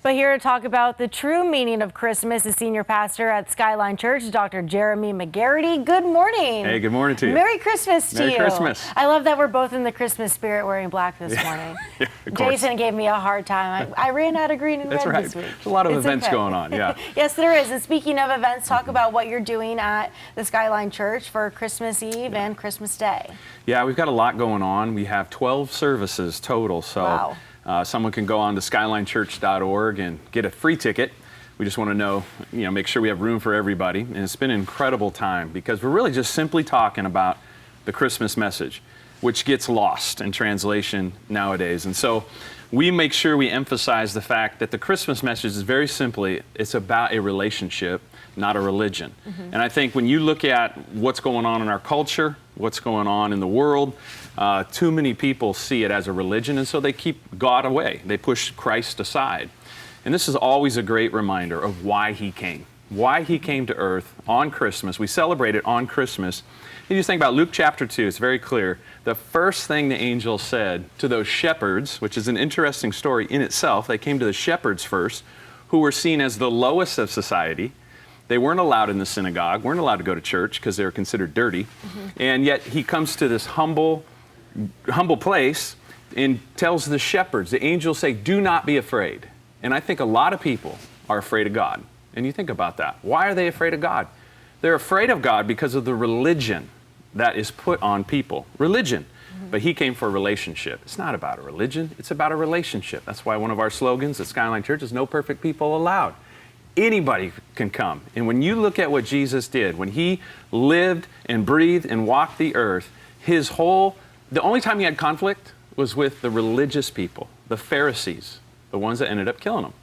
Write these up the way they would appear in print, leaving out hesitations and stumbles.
But here to talk about the true meaning of Christmas is senior pastor at Skyline Church, Dr. Jeremy McGarity. Good morning. Hey, good morning to you. Merry Christmas to you. Merry Christmas. I love that we're both in the Christmas spirit wearing black this morning. Yeah, of course. Jason gave me a hard time. I ran out of green and That's red right. this week. There's a lot of events going on, yeah. Yes, there is. And speaking of events, talk about what you're doing at the Skyline Church for Christmas Eve and Christmas Day. Yeah, we've got a lot going on. We have 12 services total, so wow. Someone can go on to skylinechurch.org and get a free ticket. We just want to know, make sure we have room for everybody. And it's been an incredible time because we're really just simply talking about the Christmas message, which gets lost in translation nowadays. And so we make sure we emphasize the fact that the Christmas message is very simply, it's about a relationship, not a religion. And I think when you look at what's going on in our culture, what's going on in the world, too many people see it as a religion, and so they keep God away. They push Christ aside. And this is always a great reminder of why he came to earth on Christmas. We celebrate it on Christmas. You just think about Luke chapter 2, it's very clear. The first thing the angel said to those shepherds, which is an interesting story in itself, they came to the shepherds first, who were seen as the lowest of society. They weren't allowed in the synagogue, weren't allowed to go to church because they were considered dirty. And yet he comes to this humble place and tells the shepherds, the angels say, do not be afraid. And I think a lot of people are afraid of God. And you think about that. Why are they afraid of God? They're afraid of God because of the religion that is put on people. Religion. But he came for a relationship. It's not about a religion, it's about a relationship. That's why one of our slogans at Skyline Church is no perfect people allowed. Anybody can come. And when you look at what Jesus did, when he lived and breathed and walked the earth, the only time he had conflict was with the religious people, the Pharisees, the ones that ended up killing him,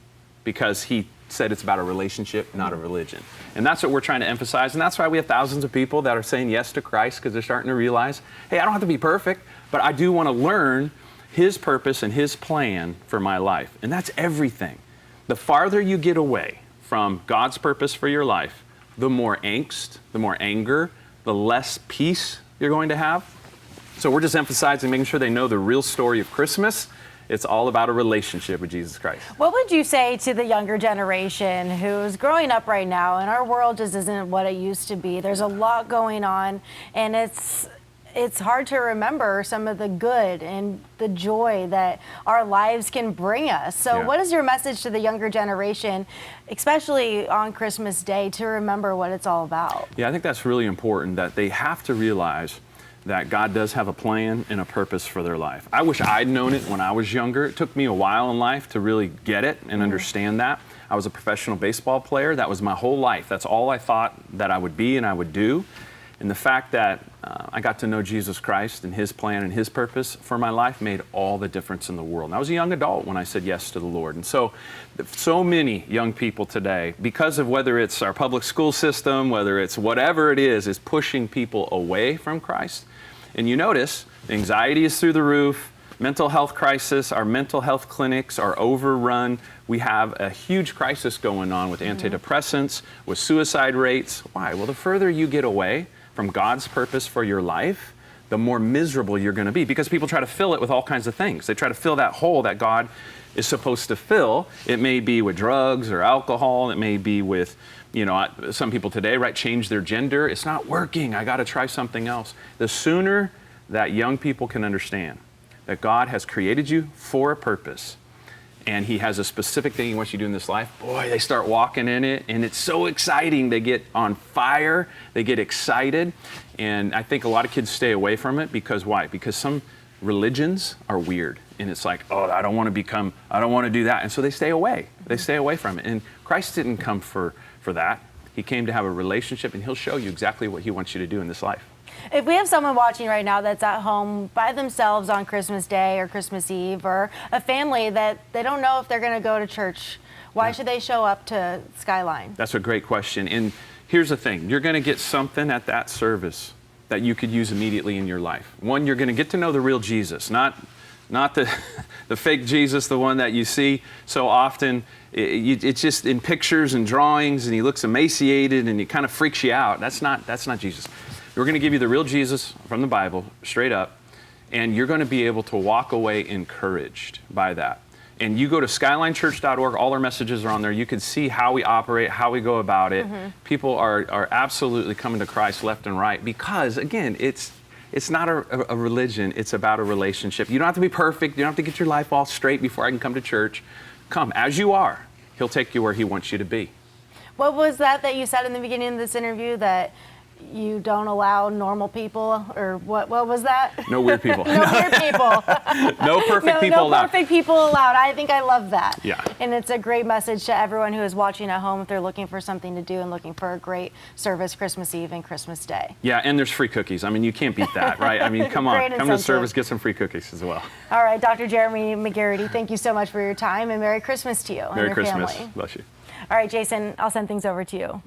because he said it's about a relationship, not a religion. And that's what we're trying to emphasize. And that's why we have thousands of people that are saying yes to Christ, because they're starting to realize, hey, I don't have to be perfect, but I do want to learn his purpose and his plan for my life. And that's everything. The farther you get away from God's purpose for your life, the more angst, the more anger, the less peace you're going to have. So we're just emphasizing making sure they know the real story of Christmas. It's all about a relationship with Jesus Christ. What would you say to the younger generation who's growing up right now, and our world just isn't what it used to be? There's a lot going on, and it's hard to remember some of the good and the joy that our lives can bring us. So what is your message to the younger generation, especially on Christmas Day, to remember what it's all about? Yeah, I think that's really important, that they have to realize that God does have a plan and a purpose for their life. I wish I'd known it when I was younger. It took me a while in life to really get it and understand that. I was a professional baseball player. That was my whole life. That's all I thought that I would be and I would do. And the fact that I got to know Jesus Christ and his plan and his purpose for my life made all the difference in the world. And I was a young adult when I said yes to the Lord. And so many young people today, because of whether it's our public school system, whether it's whatever it is pushing people away from Christ. And you notice anxiety is through the roof, mental health crisis, our mental health clinics are overrun. We have a huge crisis going on with antidepressants, with suicide rates. Why? Well, the further you get away from God's purpose for your life, the more miserable you're going to be, because people try to fill it with all kinds of things. They try to fill that hole that God is supposed to fill. It may be with drugs or alcohol. It may be with, some people today, change their gender. It's not working. I got to try something else. The sooner that young people can understand that God has created you for a purpose, and he has a specific thing he wants you to do in this life, boy, they start walking in it, and it's so exciting. They get on fire, they get excited, and I think a lot of kids stay away from it because why? Because some religions are weird, and it's like, oh, I don't want to do that, and so they stay away. They stay away from it, and Christ didn't come for that. He came to have a relationship, and he'll show you exactly what he wants you to do in this life. If we have someone watching right now that's at home by themselves on Christmas Day or Christmas Eve, or a family that they don't know if they're going to go to church, why should they show up to Skyline? That's a great question. And here's the thing. You're going to get something at that service that you could use immediately in your life. One, you're going to get to know the real Jesus, not the fake Jesus, the one that you see so often. It's just in pictures and drawings, and he looks emaciated, and he kind of freaks you out. That's not Jesus. We're going to give you the real Jesus from the Bible, straight up, and you're going to be able to walk away encouraged by that. And you go to skylinechurch.org, all our messages are on there. You can see how we operate, how we go about it. People are absolutely coming to Christ left and right because, again, it's not a religion, it's about a relationship. You don't have to be perfect, you don't have to get your life all straight before I can come to church. Come as you are. He'll take you where he wants you to be. What was that you said in the beginning of this interview, that you don't allow normal people, or what was that? No weird people. No weird people. No perfect people no allowed. perfect people allowed. I think I love that. Yeah. And it's a great message to everyone who is watching at home if they're looking for something to do and looking for a great service Christmas Eve and Christmas Day. Yeah, and there's free cookies. I mean, you can't beat that, right? I mean, come on, Great come to the incentive. service, get some free cookies as well. All right, Dr. Jeremy McGarity, thank you so much for your time, and Merry Christmas to you and Merry your Christmas. family. Bless you. All right, Jason, I'll send things over to you.